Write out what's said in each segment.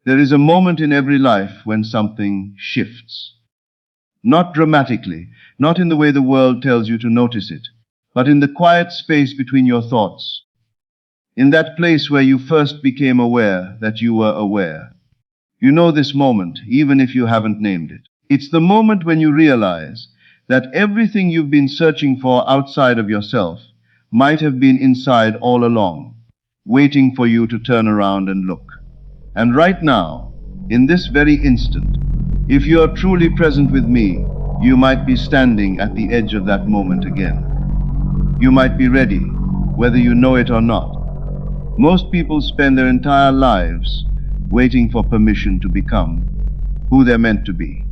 There is a moment in every life when something shifts. Not dramatically, not in the way the world tells you to notice it, but in the quiet space between your thoughts. In that place where you first became aware that you were aware. You know this moment, even if you haven't named it. It's the moment when you realize that everything you've been searching for outside of yourself might have been inside all along, waiting for you to turn around and look. And right now, in this very instant, if you are truly present with me, you might be standing at the edge of that moment again. You might be ready, whether you know it or not. Most people spend their entire lives waiting for permission to become who they're meant to be.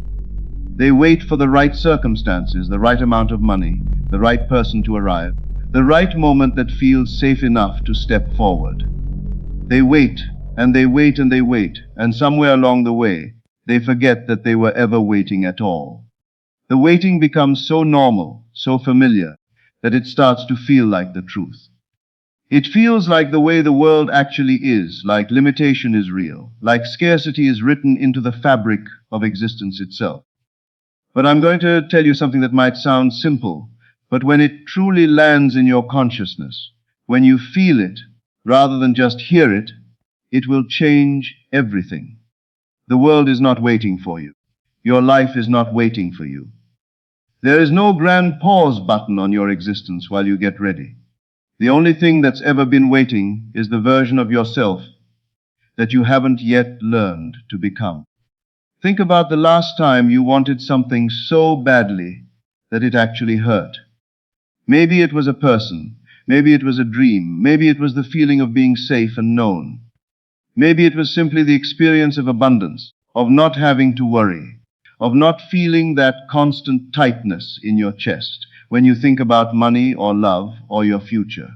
They wait for the right circumstances, the right amount of money, the right person to arrive, the right moment that feels safe enough to step forward. They wait, and they wait, and they wait, and somewhere along the way, they forget that they were ever waiting at all. The waiting becomes so normal, so familiar, that it starts to feel like the truth. It feels like the way the world actually is, like limitation is real, like scarcity is written into the fabric of existence itself. But I'm going to tell you something that might sound simple, but when it truly lands in your consciousness, when you feel it, rather than just hear it, it will change everything. The world is not waiting for you. Your life is not waiting for you. There is no grand pause button on your existence while you get ready. The only thing that's ever been waiting is the version of yourself that you haven't yet learned to become. Think about the last time you wanted something so badly that it actually hurt. Maybe it was a person, maybe it was a dream, maybe it was the feeling of being safe and known. Maybe it was simply the experience of abundance, of not having to worry, of not feeling that constant tightness in your chest when you think about money or love or your future.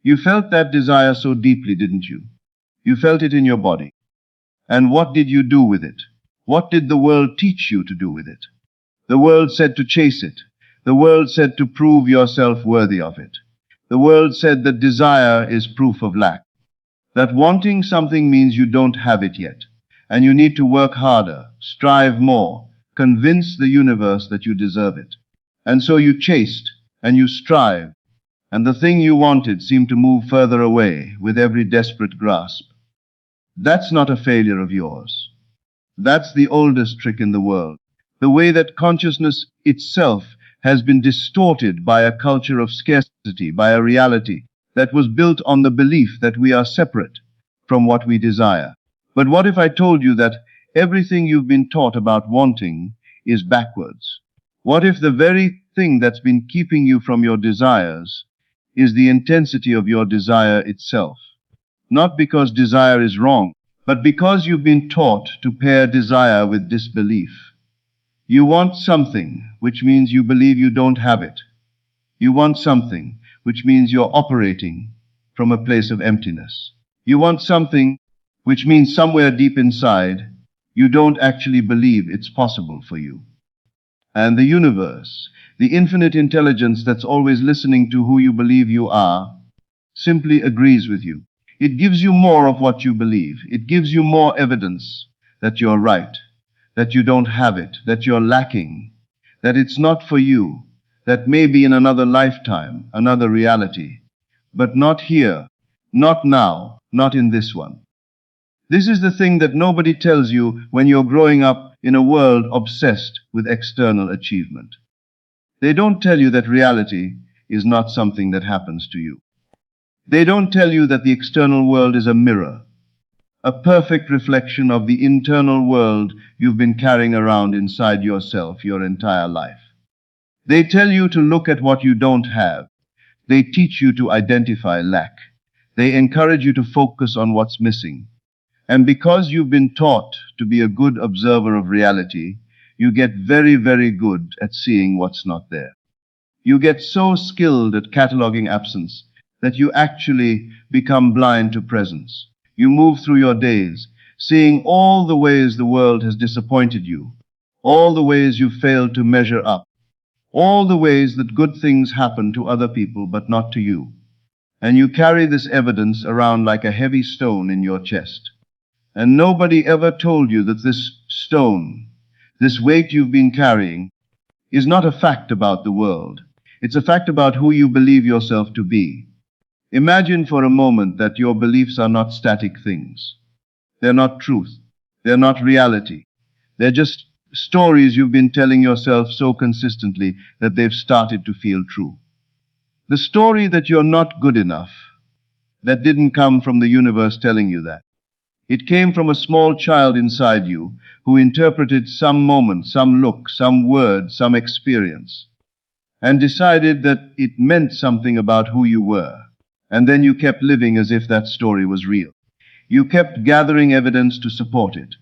You felt that desire so deeply, didn't you? You felt it in your body. And what did you do with it? What did the world teach you to do with it? The world said to chase it. The world said to prove yourself worthy of it. The world said that desire is proof of lack. That wanting something means you don't have it yet, and you need to work harder, strive more, convince the universe that you deserve it. And so you chased, and you strived, and the thing you wanted seemed to move further away with every desperate grasp. That's not a failure of yours. That's the oldest trick in the world, the way that consciousness itself has been distorted by a culture of scarcity, by a reality that was built on the belief that we are separate from what we desire. But what if I told you that everything you've been taught about wanting is backwards? What if the very thing that's been keeping you from your desires is the intensity of your desire itself? Not because desire is wrong, but because you've been taught to pair desire with disbelief. You want something, which means you believe you don't have it. You want something, which means you're operating from a place of emptiness. You want something, which means somewhere deep inside, you don't actually believe it's possible for you. And the universe, the infinite intelligence that's always listening to who you believe you are, simply agrees with you. It gives you more of what you believe. It gives you more evidence that you're right, that you don't have it, that you're lacking, that it's not for you, that maybe in another lifetime, another reality, but not here, not now, not in this one. This is the thing that nobody tells you when you're growing up in a world obsessed with external achievement. They don't tell you that reality is not something that happens to you. They don't tell you that the external world is a mirror, a perfect reflection of the internal world you've been carrying around inside yourself your entire life. They tell you to look at what you don't have. They teach you to identify lack. They encourage you to focus on what's missing. And because you've been taught to be a good observer of reality, you get very, very good at seeing what's not there. You get so skilled at cataloging absence that you actually become blind to presence. You move through your days, seeing all the ways the world has disappointed you, all the ways you've failed to measure up, all the ways that good things happen to other people but not to you. And you carry this evidence around like a heavy stone in your chest. And nobody ever told you that this stone, this weight you've been carrying, is not a fact about the world. It's a fact about who you believe yourself to be. Imagine for a moment that your beliefs are not static things. They're not truth. They're not reality. They're just stories you've been telling yourself so consistently that they've started to feel true. The story that you're not good enough, that didn't come from the universe telling you that. It came from a small child inside you who interpreted some moment, some look, some word, some experience, and decided that it meant something about who you were. And then you kept living as if that story was real. You kept gathering evidence to support it.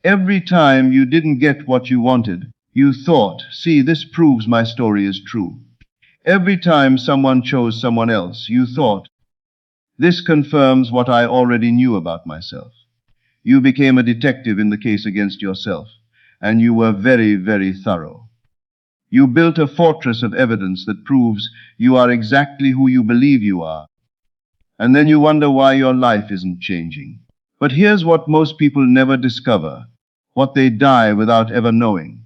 Every time you didn't get what you wanted, you thought, see, this proves my story is true. Every time someone chose someone else, you thought, this confirms what I already knew about myself. You became a detective in the case against yourself, and you were very, very thorough. You built a fortress of evidence that proves you are exactly who you believe you are, and then you wonder why your life isn't changing. But here's what most people never discover, what they die without ever knowing,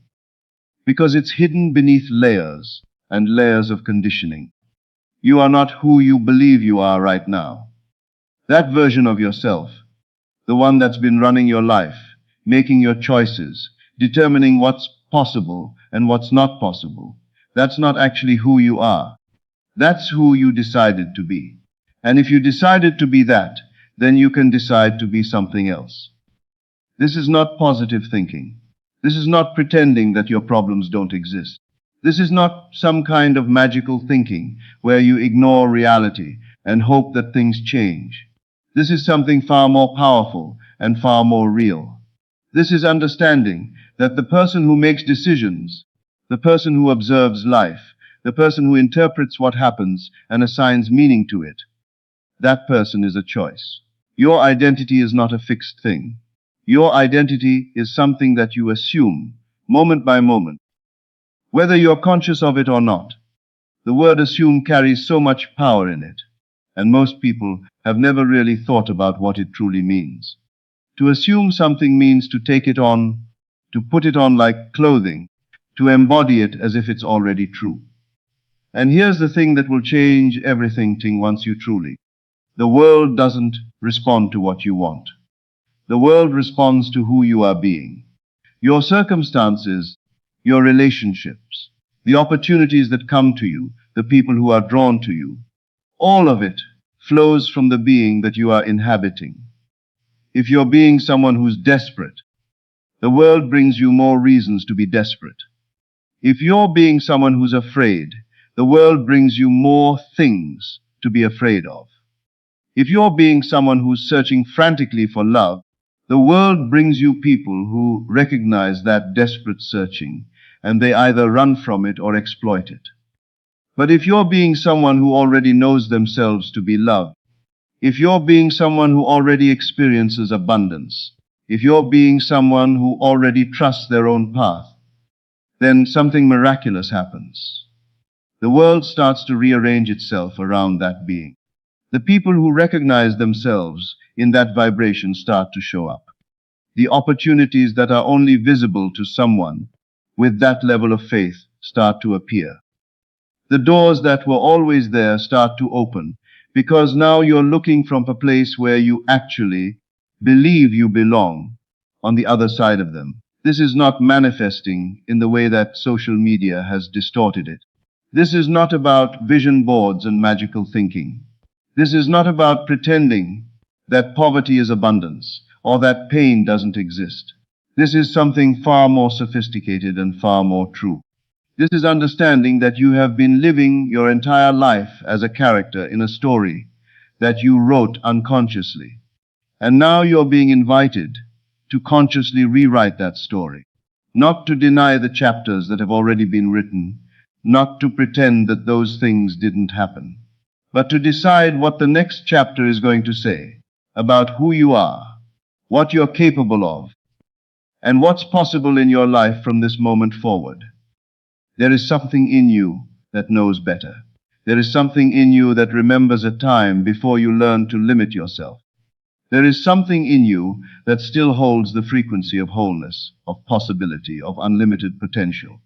because it's hidden beneath layers and layers of conditioning. You are not who you believe you are right now. That version of yourself, the one that's been running your life, making your choices, determining what's possible and what's not possible, that's not actually who you are. That's who you decided to be. And if you decided to be that, then you can decide to be something else. This is not positive thinking. This is not pretending that your problems don't exist. This is not some kind of magical thinking where you ignore reality and hope that things change. This is something far more powerful and far more real. This is understanding that the person who makes decisions, the person who observes life, the person who interprets what happens and assigns meaning to it, that person is a choice. Your identity is not a fixed thing. Your identity is something that you assume, moment by moment, whether you're conscious of it or not. The word assume carries so much power in it, and most people have never really thought about what it truly means. To assume something means to take it on, to put it on like clothing, to embody it as if it's already true. And here's the thing that will change everything once you truly. The world doesn't respond to what you want. The world responds to who you are being. Your circumstances, your relationships, the opportunities that come to you, the people who are drawn to you, all of it flows from the being that you are inhabiting. If you're being someone who's desperate, the world brings you more reasons to be desperate. If you're being someone who's afraid, the world brings you more things to be afraid of. If you're being someone who's searching frantically for love, the world brings you people who recognize that desperate searching, and they either run from it or exploit it. But if you're being someone who already knows themselves to be loved, if you're being someone who already experiences abundance, if you're being someone who already trusts their own path, then something miraculous happens. The world starts to rearrange itself around that being. The people who recognize themselves in that vibration start to show up. The opportunities that are only visible to someone with that level of faith start to appear. The doors that were always there start to open, because now you're looking from a place where you actually believe you belong on the other side of them. This is not manifesting in the way that social media has distorted it. This is not about vision boards and magical thinking. This is not about pretending that poverty is abundance or that pain doesn't exist. This is something far more sophisticated and far more true. This is understanding that you have been living your entire life as a character in a story that you wrote unconsciously. And now you're being invited to consciously rewrite that story. Not to deny the chapters that have already been written, not to pretend that those things didn't happen, but to decide what the next chapter is going to say about who you are, what you're capable of, and what's possible in your life from this moment forward. There is something in you that knows better. There is something in you that remembers a time before you learned to limit yourself. There is something in you that still holds the frequency of wholeness, of possibility, of unlimited potential.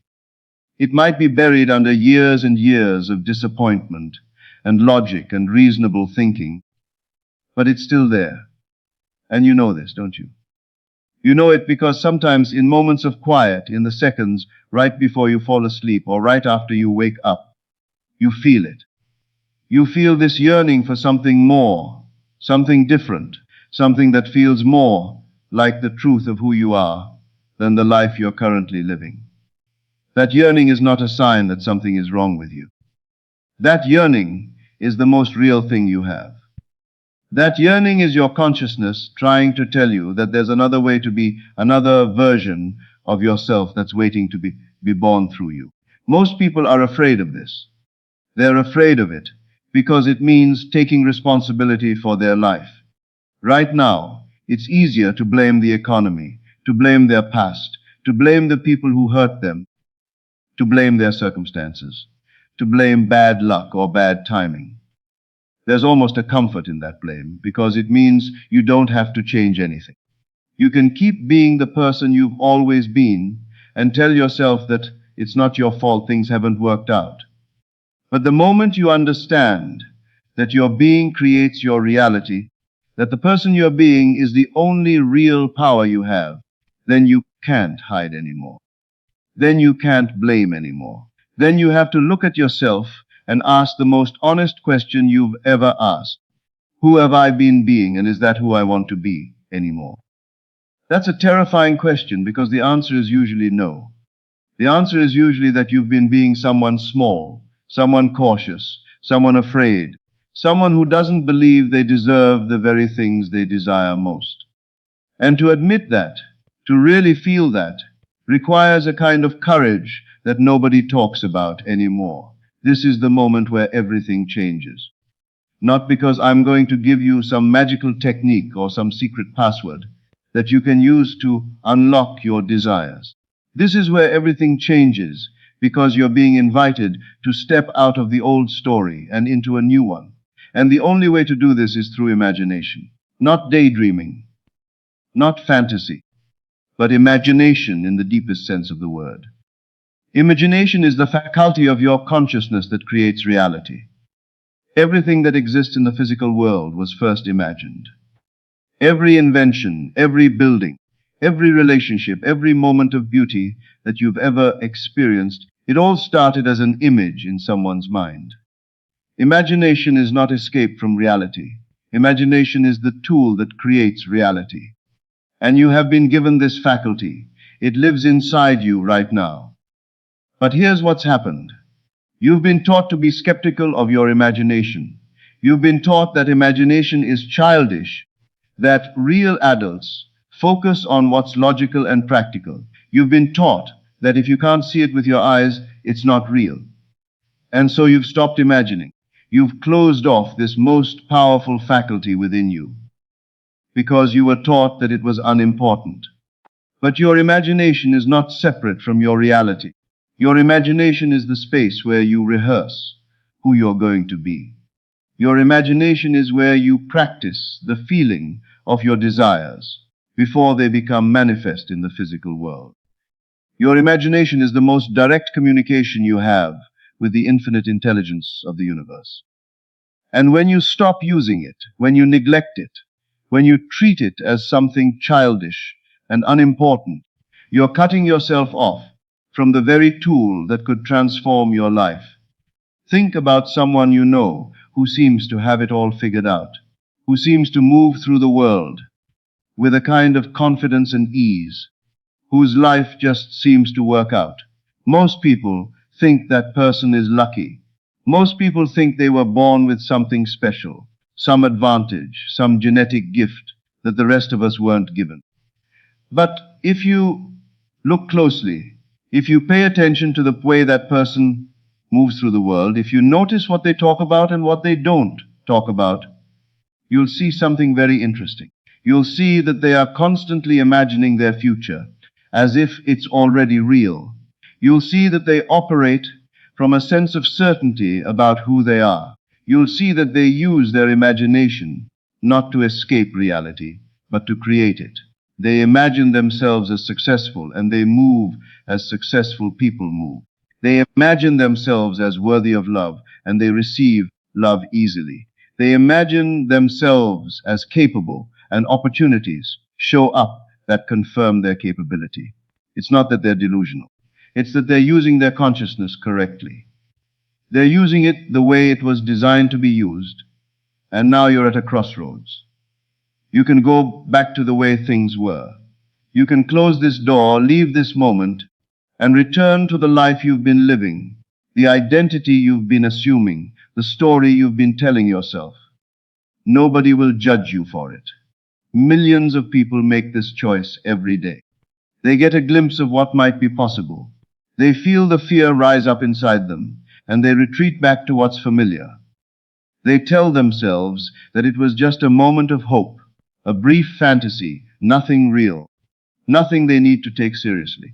It might be buried under years and years of disappointment and logic and reasonable thinking, but it's still there. And you know this, don't you? You know it because sometimes in moments of quiet, in the seconds right before you fall asleep or right after you wake up, you feel it. You feel this yearning for something more, something different, something that feels more like the truth of who you are than the life you're currently living. That yearning is not a sign that something is wrong with you. That yearning is the most real thing you have. That yearning is your consciousness trying to tell you that there's another way to be, another version of yourself that's waiting to be born through you. Most people are afraid of this. They're afraid of it because it means taking responsibility for their life. Right now, it's easier to blame the economy, to blame their past, to blame the people who hurt them, to blame their circumstances, to blame bad luck or bad timing. There's almost a comfort in that blame because it means you don't have to change anything. You can keep being the person you've always been and tell yourself that it's not your fault things haven't worked out. But the moment you understand that your being creates your reality, that the person you're being is the only real power you have, then you can't hide anymore. Then you can't blame anymore. Then you have to look at yourself and ask the most honest question you've ever asked. Who have I been being, and is that who I want to be anymore? That's a terrifying question because the answer is usually no. The answer is usually that you've been being someone small, someone cautious, someone afraid, someone who doesn't believe they deserve the very things they desire most. And to admit that, to really feel that, requires a kind of courage that nobody talks about anymore. This is the moment where everything changes. Not because I'm going to give you some magical technique or some secret password that you can use to unlock your desires. This is where everything changes because you're being invited to step out of the old story and into a new one. And the only way to do this is through imagination. Not daydreaming, not fantasy, but imagination in the deepest sense of the word. Imagination is the faculty of your consciousness that creates reality. Everything that exists in the physical world was first imagined. Every invention, every building, every relationship, every moment of beauty that you've ever experienced, it all started as an image in someone's mind. Imagination is not escape from reality. Imagination is the tool that creates reality. And you have been given this faculty. It lives inside you right now. But here's what's happened. You've been taught to be skeptical of your imagination. You've been taught that imagination is childish, that real adults focus on what's logical and practical. You've been taught that if you can't see it with your eyes, it's not real. And so you've stopped imagining. You've closed off this most powerful faculty within you because you were taught that it was unimportant. But your imagination is not separate from your reality. Your imagination is the space where you rehearse who you're going to be. Your imagination is where you practice the feeling of your desires before they become manifest in the physical world. Your imagination is the most direct communication you have with the infinite intelligence of the universe. And when you stop using it, when you neglect it, when you treat it as something childish and unimportant, you're cutting yourself off from the very tool that could transform your life. Think about someone you know who seems to have it all figured out, who seems to move through the world with a kind of confidence and ease, whose life just seems to work out. Most people think that person is lucky. Most people think they were born with something special, some advantage, some genetic gift that the rest of us weren't given. But if you look closely, if you pay attention to the way that person moves through the world, if you notice what they talk about and what they don't talk about, you'll see something very interesting. You'll see that they are constantly imagining their future as if it's already real. You'll see that they operate from a sense of certainty about who they are. You'll see that they use their imagination not to escape reality, but to create it. They imagine themselves as successful, and they move as successful people move. They imagine themselves as worthy of love, and they receive love easily. They imagine themselves as capable, and opportunities show up that confirm their capability. It's not that they're delusional. It's that they're using their consciousness correctly. They're using it the way it was designed to be used, and now you're at a crossroads. You can go back to the way things were. You can close this door, leave this moment, and return to the life you've been living, the identity you've been assuming, the story you've been telling yourself. Nobody will judge you for it. Millions of people make this choice every day. They get a glimpse of what might be possible. They feel the fear rise up inside them, and they retreat back to what's familiar. They tell themselves that it was just a moment of hope, a brief fantasy, nothing real, nothing they need to take seriously.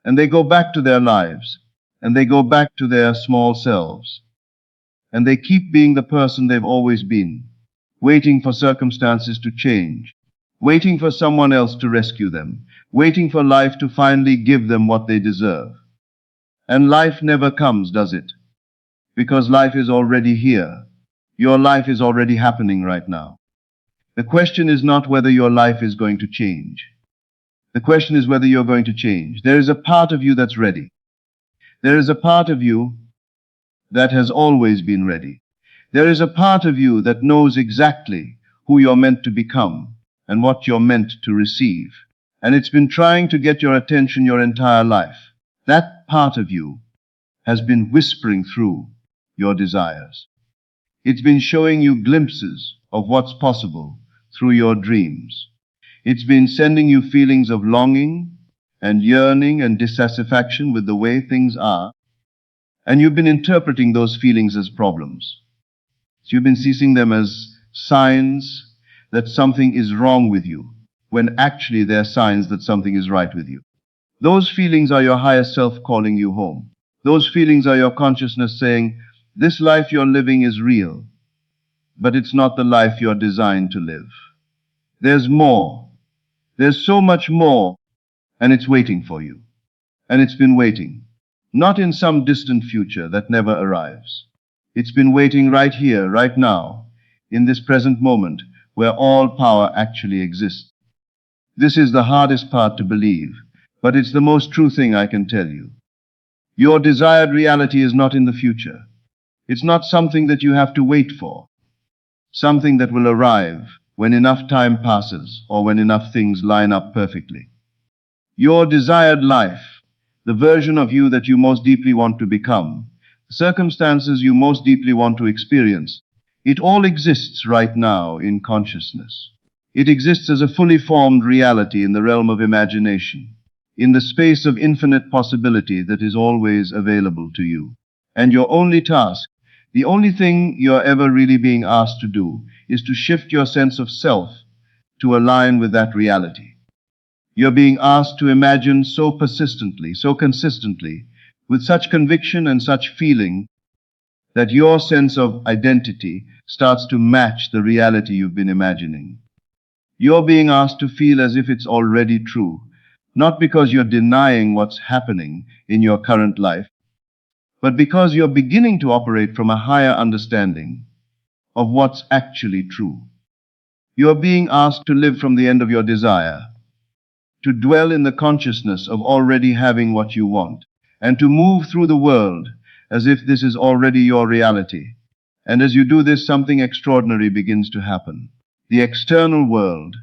And they go back to their lives, and they go back to their small selves, and they keep being the person they've always been, waiting for circumstances to change, waiting for someone else to rescue them, waiting for life to finally give them what they deserve. And life never comes, does it? Because life is already here. Your life is already happening right now. The question is not whether your life is going to change. The question is whether you're going to change. There is a part of you that's ready. There is a part of you that has always been ready. There is a part of you that knows exactly who you're meant to become and what you're meant to receive. And it's been trying to get your attention your entire life. That part of you has been whispering through your desires. It's been showing you glimpses of what's possible through your dreams. It's been sending you feelings of longing and yearning and dissatisfaction with the way things are. And you've been interpreting those feelings as problems. So you've been seeing them as signs that something is wrong with you, when actually they're signs that something is right with you. Those feelings are your higher self calling you home. Those feelings are your consciousness saying, this life you're living is real, but it's not the life you're designed to live. There's more. There's so much more, and it's waiting for you. And it's been waiting, not in some distant future that never arrives. It's been waiting right here, right now, in this present moment, where all power actually exists. This is the hardest part to believe, but it's the most true thing I can tell you. Your desired reality is not in the future. It's not something that you have to wait for. Something that will arrive when enough time passes or when enough things line up perfectly. Your desired life, the version of you that you most deeply want to become, the circumstances you most deeply want to experience, it all exists right now in consciousness. It exists as a fully formed reality in the realm of imagination, in the space of infinite possibility that is always available to you. And your only task, the only thing you're ever really being asked to do, is to shift your sense of self to align with that reality. You're being asked to imagine so persistently, so consistently, with such conviction and such feeling, that your sense of identity starts to match the reality you've been imagining. You're being asked to feel as if it's already true, not because you're denying what's happening in your current life, but because you're beginning to operate from a higher understanding of what's actually true. You're being asked to live from the end of your desire, to dwell in the consciousness of already having what you want, and to move through the world as if this is already your reality. And as you do this, something extraordinary begins to happen. The external world,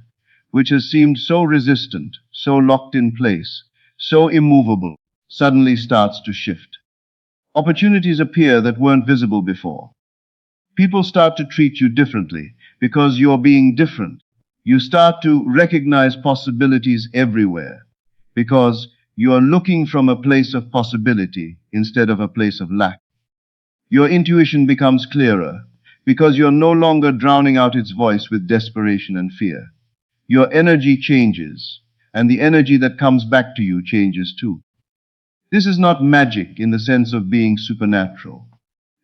which has seemed so resistant, so locked in place, so immovable, suddenly starts to shift. Opportunities appear that weren't visible before. People start to treat you differently because you're being different. You start to recognize possibilities everywhere because you are looking from a place of possibility instead of a place of lack. Your intuition becomes clearer because you're no longer drowning out its voice with desperation and fear. Your energy changes, and the energy that comes back to you changes too. This is not magic in the sense of being supernatural.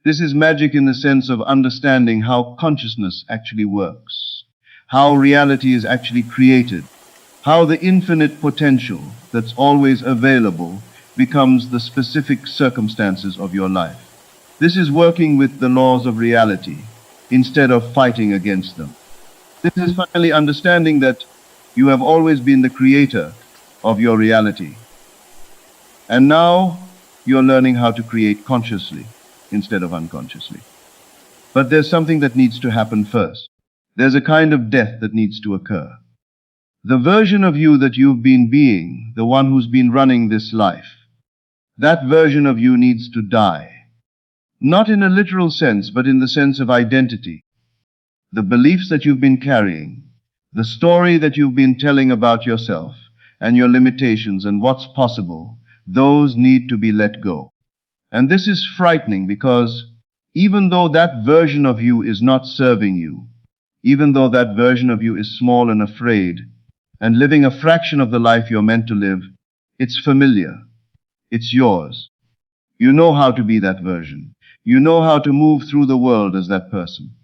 This is magic in the sense of understanding how consciousness actually works, how reality is actually created, how the infinite potential that's always available becomes the specific circumstances of your life. This is working with the laws of reality instead of fighting against them. This is finally understanding that you have always been the creator of your reality. And now you're learning how to create consciously instead of unconsciously. But there's something that needs to happen first. There's a kind of death that needs to occur. The version of you that you've been being, the one who's been running this life, that version of you needs to die. Not in a literal sense, but in the sense of identity. The beliefs that you've been carrying, the story that you've been telling about yourself and your limitations and what's possible, those need to be let go. And this is frightening because even though that version of you is not serving you, even though that version of you is small and afraid and living a fraction of the life you're meant to live, it's familiar. It's yours. You know how to be that version. You know how to move through the world as that person.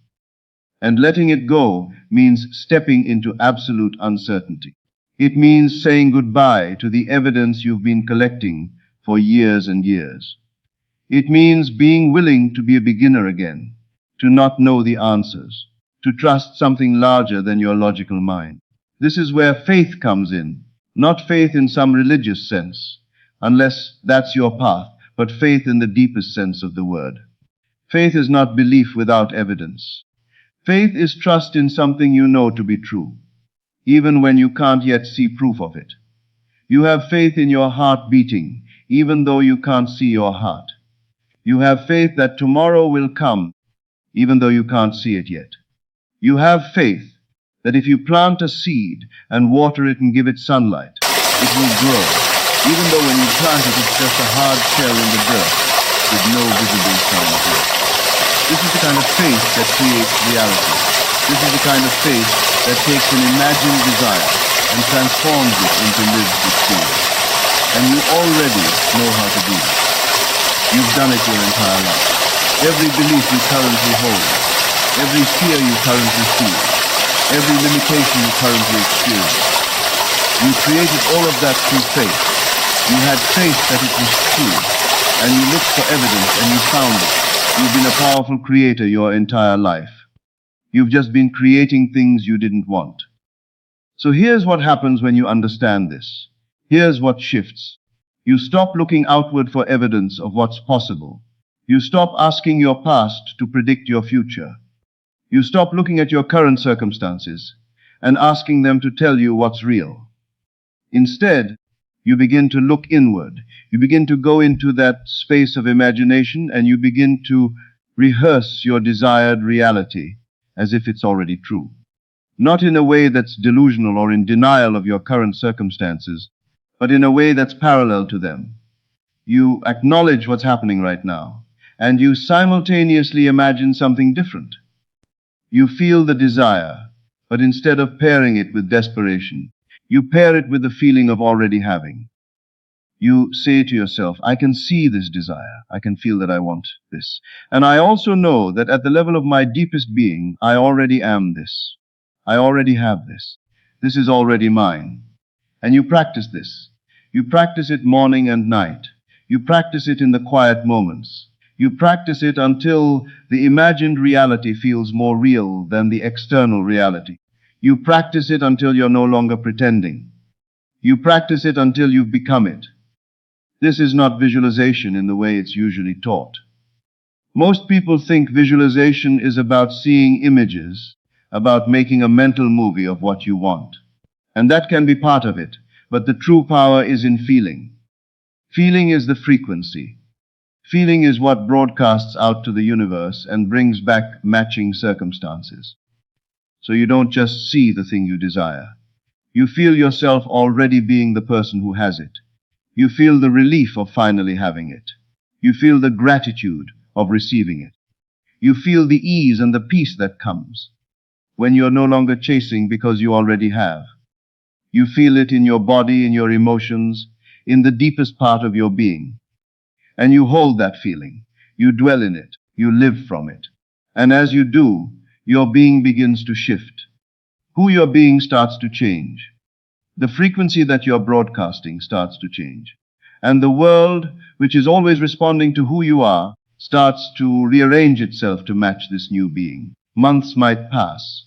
And letting it go means stepping into absolute uncertainty. It means saying goodbye to the evidence you've been collecting for years and years. It means being willing to be a beginner again, to not know the answers, to trust something larger than your logical mind. This is where faith comes in, not faith in some religious sense, unless that's your path, but faith in the deepest sense of the word. Faith is not belief without evidence. Faith is trust in something you know to be true, even when you can't yet see proof of it. You have faith in your heart beating, even though you can't see your heart. You have faith that tomorrow will come, even though you can't see it yet. You have faith that if you plant a seed and water it and give it sunlight, it will grow, even though when you plant it, it's just a hard shell in the dirt with no visible sign of life. This is the kind of faith that creates reality. This is the kind of faith that takes an imagined desire and transforms it into lived experience. And you already know how to do it. You've done it your entire life. Every belief you currently hold, every fear you currently feel, every limitation you currently experience, you created all of that through faith. You had faith that it was true, and you looked for evidence and you found it. You've been a powerful creator your entire life. You've just been creating things you didn't want. So here's what happens when you understand this. Here's what shifts. You stop looking outward for evidence of what's possible. You stop asking your past to predict your future. You stop looking at your current circumstances and asking them to tell you what's real. Instead, you begin to look inward. You begin to go into that space of imagination and you begin to rehearse your desired reality as if it's already true. Not in a way that's delusional or in denial of your current circumstances, but in a way that's parallel to them. You acknowledge what's happening right now, and you simultaneously imagine something different. You feel the desire, but instead of pairing it with desperation, you pair it with the feeling of already having. You say to yourself, I can see this desire. I can feel that I want this. And I also know that at the level of my deepest being, I already am this. I already have this. This is already mine. And you practice this. You practice it morning and night. You practice it in the quiet moments. You practice it until the imagined reality feels more real than the external reality. You practice it until you're no longer pretending. You practice it until you've become it. This is not visualization in the way it's usually taught. Most people think visualization is about seeing images, about making a mental movie of what you want. And that can be part of it, but the true power is in feeling. Feeling is the frequency. Feeling is what broadcasts out to the universe and brings back matching circumstances. So you don't just see the thing you desire. You feel yourself already being the person who has it. You feel the relief of finally having it. You feel the gratitude of receiving it. You feel the ease and the peace that comes when you're no longer chasing because you already have. You feel it in your body, in your emotions, in the deepest part of your being. And you hold that feeling. You dwell in it. You live from it. And as you do, your being begins to shift. Who you're being starts to change. The frequency that you're broadcasting starts to change. And the world, which is always responding to who you are, starts to rearrange itself to match this new being. Months might pass.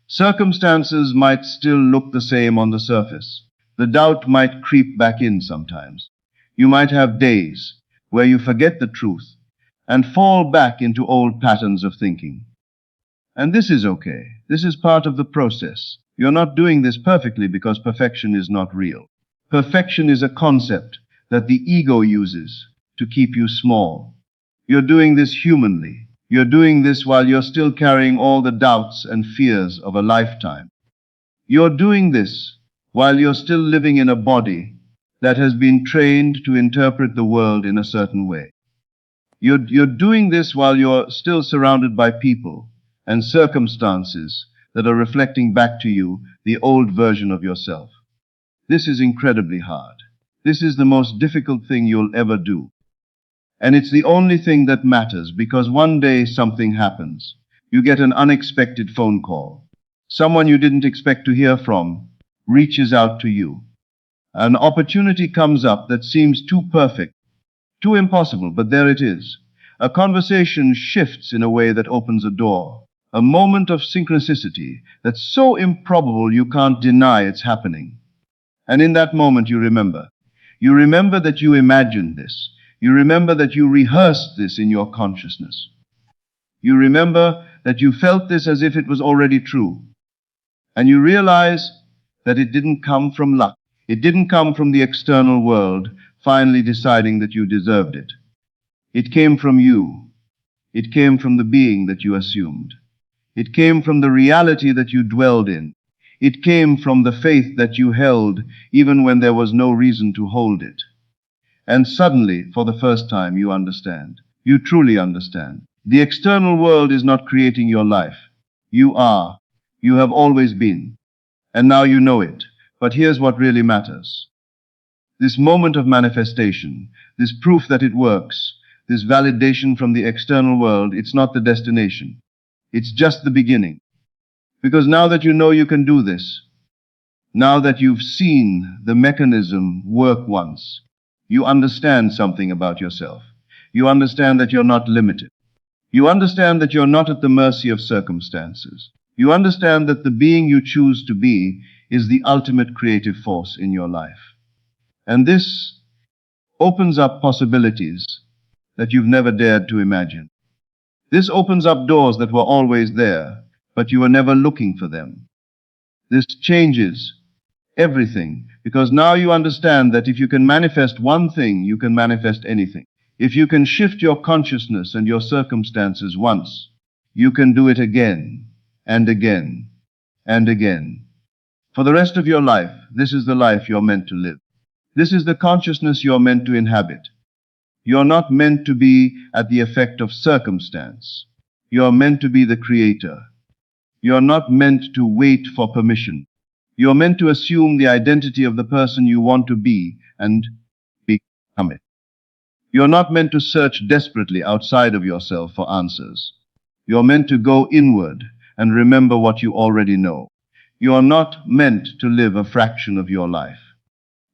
Circumstances might still look the same on the surface. The doubt might creep back in sometimes. You might have days where you forget the truth and fall back into old patterns of thinking. And this is okay. This is part of the process. You're not doing this perfectly because perfection is not real. Perfection is a concept that the ego uses to keep you small. You're doing this humanly. You're doing this while you're still carrying all the doubts and fears of a lifetime. You're doing this while you're still living in a body that has been trained to interpret the world in a certain way. You're doing this while you're still surrounded by people and circumstances that are reflecting back to you the old version of yourself. This is incredibly hard. This is the most difficult thing you'll ever do. And it's the only thing that matters, because one day something happens. You get an unexpected phone call. Someone you didn't expect to hear from reaches out to you. An opportunity comes up that seems too perfect, too impossible, but there it is. A conversation shifts in a way that opens a door. A moment of synchronicity that's so improbable you can't deny it's happening. And in that moment you remember. You remember that you imagined this. You remember that you rehearsed this in your consciousness. You remember that you felt this as if it was already true. And you realize that it didn't come from luck. It didn't come from the external world finally deciding that you deserved it. It came from you. It came from the being that you assumed. It came from the reality that you dwelled in. It came from the faith that you held even when there was no reason to hold it. And suddenly, for the first time, you understand. You truly understand. The external world is not creating your life. You are. You have always been. And now you know it. But here's what really matters. This moment of manifestation, this proof that it works, this validation from the external world, it's not the destination. It's just the beginning. Because now that you know you can do this, now that you've seen the mechanism work once, you understand something about yourself. You understand that you're not limited. You understand that you're not at the mercy of circumstances. You understand that the being you choose to be is the ultimate creative force in your life. And this opens up possibilities that you've never dared to imagine. This opens up doors that were always there, but you were never looking for them. This changes everything, because now you understand that if you can manifest one thing, you can manifest anything. If you can shift your consciousness and your circumstances once, you can do it again and again and again. For the rest of your life, this is the life you're meant to live. This is the consciousness you're meant to inhabit. You're not meant to be at the effect of circumstance. You're meant to be the creator. You're not meant to wait for permission. You're meant to assume the identity of the person you want to be and become it. You're not meant to search desperately outside of yourself for answers. You're meant to go inward and remember what you already know. You're not meant to live a fraction of your life.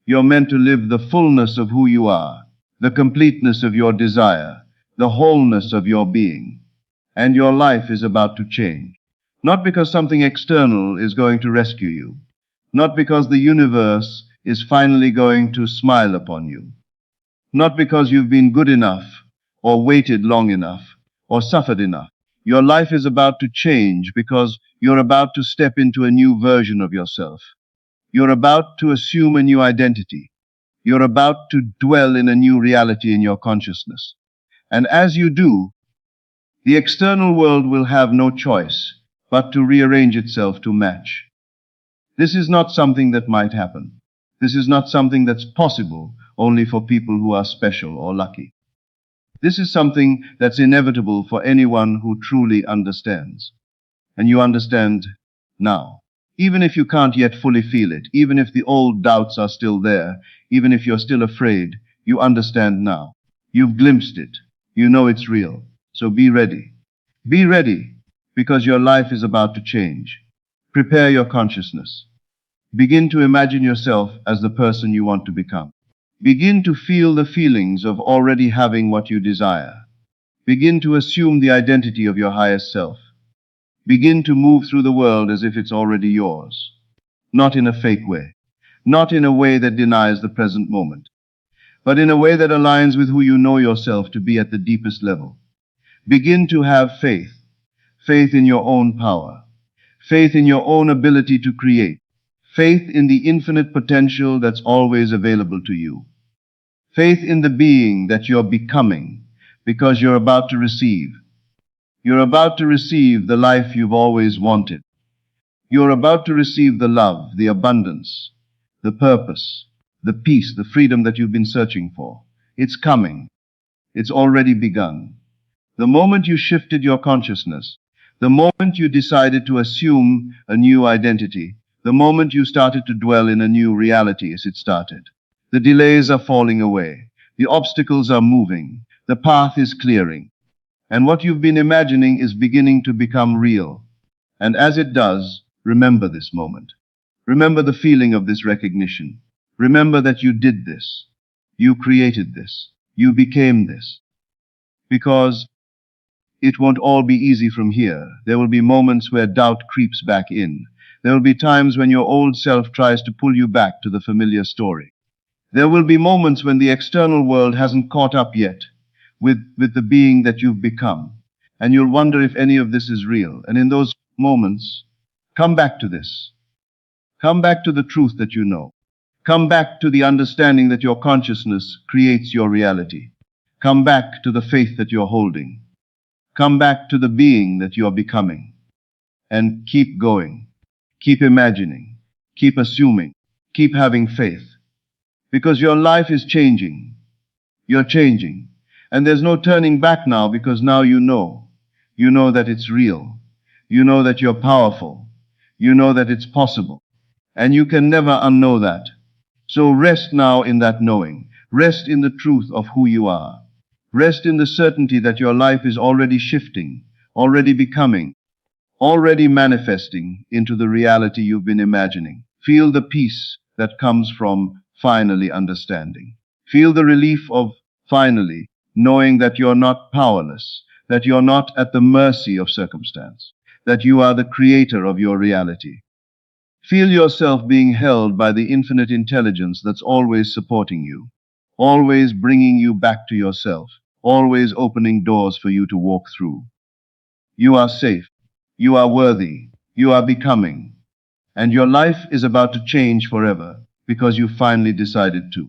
You're meant to live the fullness of who you are, the completeness of your desire, the wholeness of your being. And your life is about to change. Not because something external is going to rescue you. Not because the universe is finally going to smile upon you. Not because you've been good enough, or waited long enough, or suffered enough. Your life is about to change because you're about to step into a new version of yourself. You're about to assume a new identity. You're about to dwell in a new reality in your consciousness. And as you do, the external world will have no choice but to rearrange itself to match. This is not something that might happen. This is not something that's possible only for people who are special or lucky. This is something that's inevitable for anyone who truly understands. And you understand now. Even if you can't yet fully feel it, even if the old doubts are still there, even if you're still afraid, you understand now. You've glimpsed it. You know it's real. So be ready. Be ready, because your life is about to change. Prepare your consciousness. Begin to imagine yourself as the person you want to become. Begin to feel the feelings of already having what you desire. Begin to assume the identity of your highest self. Begin to move through the world as if it's already yours. Not in a fake way. Not in a way that denies the present moment, but in a way that aligns with who you know yourself to be at the deepest level. Begin to have faith. Faith in your own power. Faith in your own ability to create. Faith in the infinite potential that's always available to you. Faith in the being that you're becoming, because you're about to receive. You're about to receive the life you've always wanted. You're about to receive the love, the abundance, the purpose, the peace, the freedom that you've been searching for. It's coming. It's already begun. The moment you shifted your consciousness, the moment you decided to assume a new identity, the moment you started to dwell in a new reality as it started, the delays are falling away, the obstacles are moving, the path is clearing, and what you've been imagining is beginning to become real. And as it does, remember this moment. Remember the feeling of this recognition. Remember that you did this. You created this. You became this. Because it won't all be easy from here. There will be moments where doubt creeps back in. There will be times when your old self tries to pull you back to the familiar story. There will be moments when the external world hasn't caught up yet with the being that you've become. And you'll wonder if any of this is real. And in those moments, come back to this. Come back to the truth that you know. Come back to the understanding that your consciousness creates your reality. Come back to the faith that you're holding. Come back to the being that you're becoming. And keep going. Keep imagining. Keep assuming. Keep having faith. Because your life is changing. You're changing. And there's no turning back now, because now you know. You know that it's real. You know that you're powerful. You know that it's possible. And you can never unknow that. So rest now in that knowing. Rest in the truth of who you are. Rest in the certainty that your life is already shifting, already becoming, already manifesting into the reality you've been imagining. Feel the peace that comes from finally understanding. Feel the relief of finally knowing that you're not powerless, that you're not at the mercy of circumstance, that you are the creator of your reality. Feel yourself being held by the infinite intelligence that's always supporting you, always bringing you back to yourself, always opening doors for you to walk through. You are safe. You are worthy. You are becoming. And your life is about to change forever because you finally decided to.